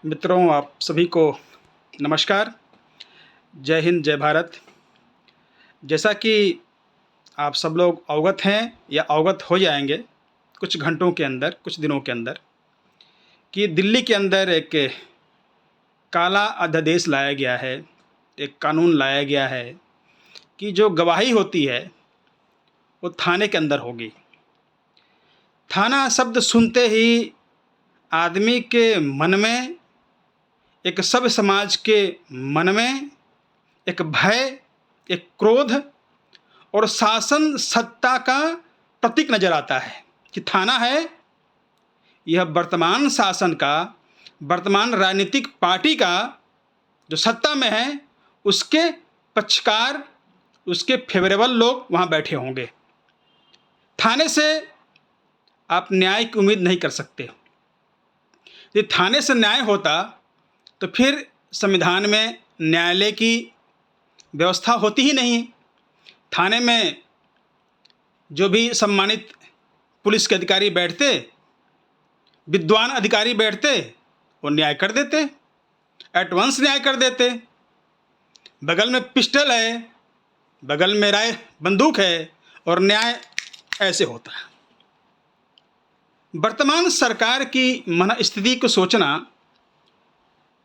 मित्रों, आप सभी को नमस्कार। जय हिंद, जय भारत। जैसा कि आप सब लोग अवगत हैं या अवगत हो जाएंगे कुछ घंटों के अंदर, कुछ दिनों के अंदर, कि दिल्ली के अंदर एक काला अध्यादेश लाया गया है, एक कानून लाया गया है कि जो गवाही होती है वो थाने के अंदर होगी। थाना शब्द सुनते ही आदमी के मन में, एक सभ्य समाज के मन में एक भय, एक क्रोध और शासन सत्ता का प्रतीक नजर आता है कि थाना है, यह वर्तमान शासन का, वर्तमान राजनीतिक पार्टी का जो सत्ता में है उसके पक्षकार, उसके फेवरेबल लोग वहाँ बैठे होंगे। थाने से आप न्याय की उम्मीद नहीं कर सकते। यदि थाने से न्याय होता तो फिर संविधान में न्यायालय की व्यवस्था होती ही नहीं। थाने में जो भी सम्मानित पुलिस के अधिकारी बैठते, विद्वान अधिकारी बैठते, वो न्याय कर देते, एट वंस न्याय कर देते। बगल में पिस्टल है, बगल में बंदूक है और न्याय ऐसे होता है। वर्तमान सरकार की मनस्थिति को सोचना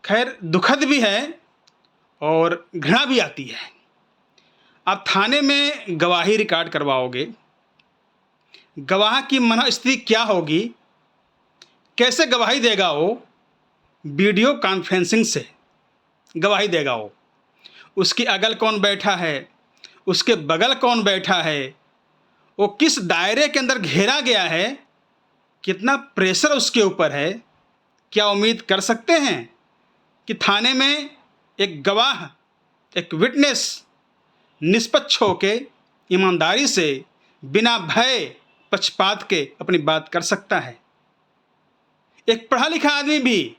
खैर दुखद भी है और घृणा भी आती है। आप थाने में गवाही रिकॉर्ड करवाओगे, गवाह की मनस्थिति क्या होगी, कैसे गवाही देगा वो? वीडियो कॉन्फ्रेंसिंग से गवाही देगा वो। उसके अगल कौन बैठा है, उसके बगल कौन बैठा है, वो किस दायरे के अंदर घेरा गया है, कितना प्रेशर उसके ऊपर है। क्या उम्मीद कर सकते हैं कि थाने में एक गवाह, एक विटनेस निष्पक्ष होके, ईमानदारी से, बिना भय पक्षपात के अपनी बात कर सकता है? एक पढ़ा लिखा आदमी भी,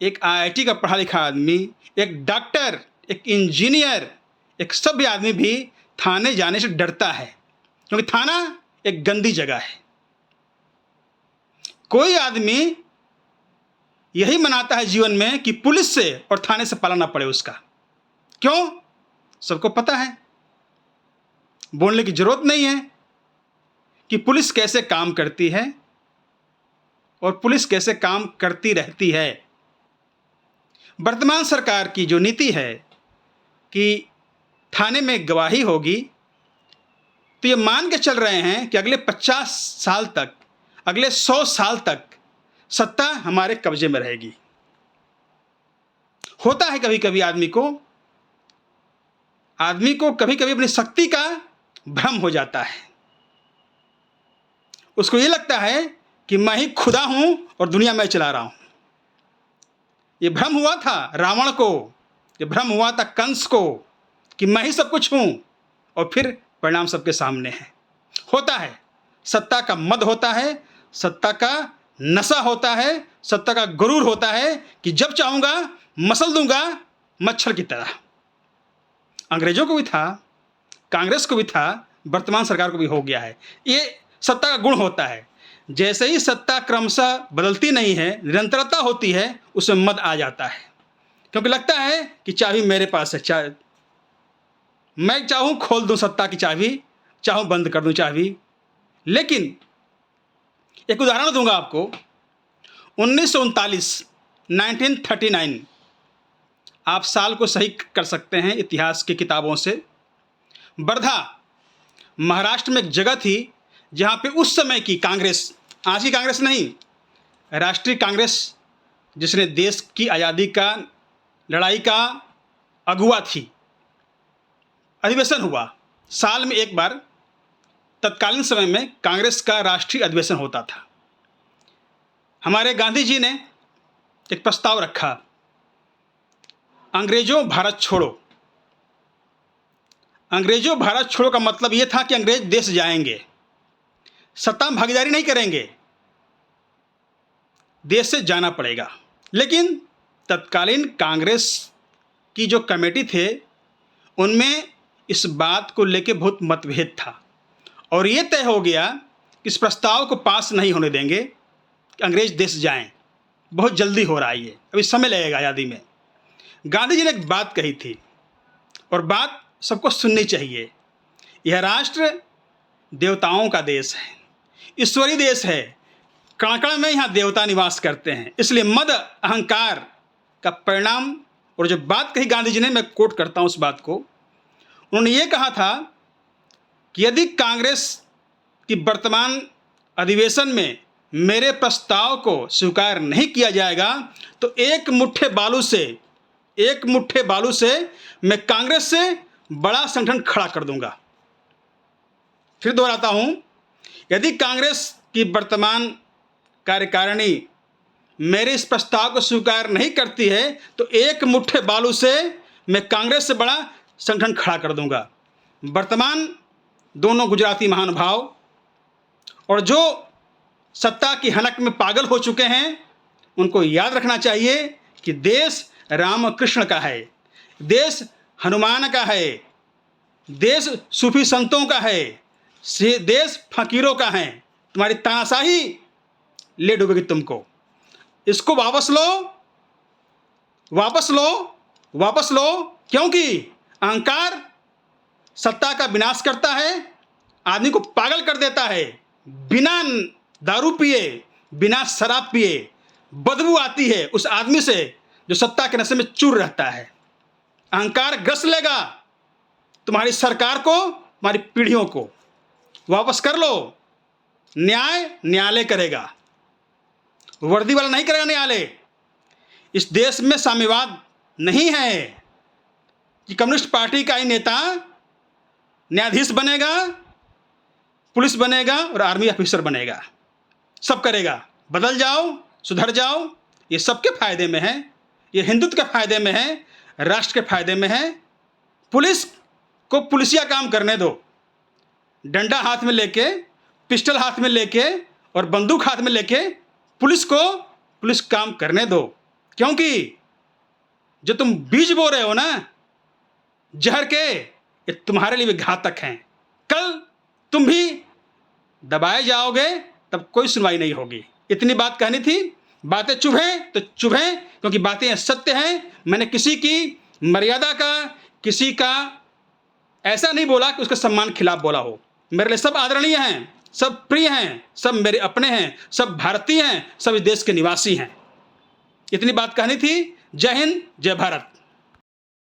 एक आईआईटी का पढ़ा लिखा आदमी, एक डॉक्टर, एक इंजीनियर, एक सभ्य आदमी भी थाने जाने से डरता है, क्योंकि थाना एक गंदी जगह है। कोई आदमी यही मनाता है जीवन में कि पुलिस से और थाने से पाला ना पड़े उसका। क्यों? सबको पता है, बोलने की जरूरत नहीं है कि पुलिस कैसे काम करती है और पुलिस कैसे काम करती रहती है। वर्तमान सरकार की जो नीति है कि थाने में गवाही होगी, तो ये मान के चल रहे हैं कि अगले 50 साल तक, अगले 100 साल तक सत्ता हमारे कब्जे में रहेगी। होता है कभी कभी आदमी को कभी कभी अपनी शक्ति का भ्रम हो जाता है। उसको ये लगता है कि मैं ही खुदा हूं और दुनिया मैं चला रहा हूं। ये भ्रम हुआ था रावण को, ये भ्रम हुआ था कंस को कि मैं ही सब कुछ हूं, और फिर परिणाम सबके सामने है। होता है, सत्ता का मद होता है, सत्ता का नशा होता है, सत्ता का गुरूर होता है कि जब चाहूंगा मसल दूंगा मच्छर की तरह। अंग्रेजों को भी था, कांग्रेस को भी था, वर्तमान सरकार को भी हो गया है। ये सत्ता का गुण होता है। जैसे ही सत्ता क्रमशः बदलती नहीं है, निरंतरता होती है, उसमें मद आ जाता है, क्योंकि लगता है कि चाबी मेरे पास है, मैं चाहूं खोल दूं सत्ता की चाबी, चाहूं बंद कर दूं चाबी। लेकिन एक उदाहरण दूंगा आपको। 1939, 1939, आप साल को सही कर सकते हैं इतिहास की किताबों से। वर्धा महाराष्ट्र में एक जगह थी जहां पे उस समय की कांग्रेस, आज की कांग्रेस नहीं, राष्ट्रीय कांग्रेस, जिसने देश की आज़ादी का लड़ाई का अगुवा थी, अधिवेशन हुआ। साल में एक बार तत्कालीन समय में कांग्रेस का राष्ट्रीय अधिवेशन होता था। हमारे गांधी जी ने एक प्रस्ताव रखा, अंग्रेजों भारत छोड़ो। अंग्रेजों भारत छोड़ो का मतलब यह था कि अंग्रेज देश जाएंगे, सत्ता में भागीदारी नहीं करेंगे, देश से जाना पड़ेगा। लेकिन तत्कालीन कांग्रेस की जो कमेटी थे उनमें इस बात को लेकर बहुत मतभेद था, और ये तय हो गया कि इस प्रस्ताव को पास नहीं होने देंगे कि अंग्रेज देश जाएं। बहुत जल्दी हो रहा है, ये अभी समय लगेगा आज़ादी में। गांधी जी ने एक बात कही थी और बात सबको सुननी चाहिए। यह राष्ट्र देवताओं का देश है, ईश्वरीय देश है। कण-कण में यहाँ देवता निवास करते हैं, इसलिए मद अहंकार का परिणाम। और जो बात कही गांधी जी ने, मैं कोट करता हूँ उस बात को। उन्होंने ये कहा था कि यदि कांग्रेस की वर्तमान अधिवेशन में मेरे प्रस्ताव को स्वीकार नहीं किया जाएगा तो एक मुट्ठे बालू से मैं कांग्रेस से बड़ा संगठन खड़ा कर दूंगा। फिर दोहराता हूं, यदि कांग्रेस की वर्तमान कार्यकारिणी मेरे इस प्रस्ताव को स्वीकार नहीं करती है तो एक मुट्ठे बालू से मैं कांग्रेस से बड़ा संगठन खड़ा कर दूंगा। वर्तमान दोनों गुजराती महानुभाव और जो सत्ता की हनक में पागल हो चुके हैं, उनको याद रखना चाहिए कि देश रामकृष्ण का है, देश हनुमान का है, देश सूफी संतों का है, देश फकीरों का है। तुम्हारी तानाशाही ले डूबेगी तुमको। इसको वापस लो, क्योंकि अहंकार सत्ता का विनाश करता है, आदमी को पागल कर देता है। बिना दारू पिए, बिना शराब पिए बदबू आती है उस आदमी से जो सत्ता के नशे में चूर रहता है। अहंकार ग्रस लेगा तुम्हारी सरकार को, तुम्हारी पीढ़ियों को। वापस कर लो। न्यायालय करेगा, वर्दी वाला नहीं करेगा न्यायालय। इस देश में साम्यवाद नहीं है कि कम्युनिस्ट पार्टी का ही नेता न्यायाधीश बनेगा, पुलिस बनेगा और आर्मी ऑफिसर बनेगा। सब करेगा। बदल जाओ, सुधर जाओ। ये सबके फायदे में है, ये हिंदुत्व के फायदे में है, राष्ट्र के फायदे में है। पुलिस को पुलिसिया काम करने दो। डंडा हाथ में लेके, पिस्टल हाथ में लेके और बंदूक हाथ में लेके पुलिस को पुलिस काम करने दो। क्योंकि जो तुम बीज बो रहे हो ना जहर के, ये तुम्हारे लिए भी घातक हैं। कल तुम भी दबाए जाओगे, तब कोई सुनवाई नहीं होगी। इतनी बात कहनी थी। बातें चुभें तो चुभें, क्योंकि बातें सत्य हैं। मैंने किसी की मर्यादा का, किसी का ऐसा नहीं बोला कि उसके सम्मान खिलाफ बोला हो। मेरे लिए सब आदरणीय हैं, सब प्रिय हैं, सब मेरे अपने हैं, सब भारतीय हैं, सब इस देश के निवासी हैं। इतनी बात कहनी थी। जय हिंद, जय भारत।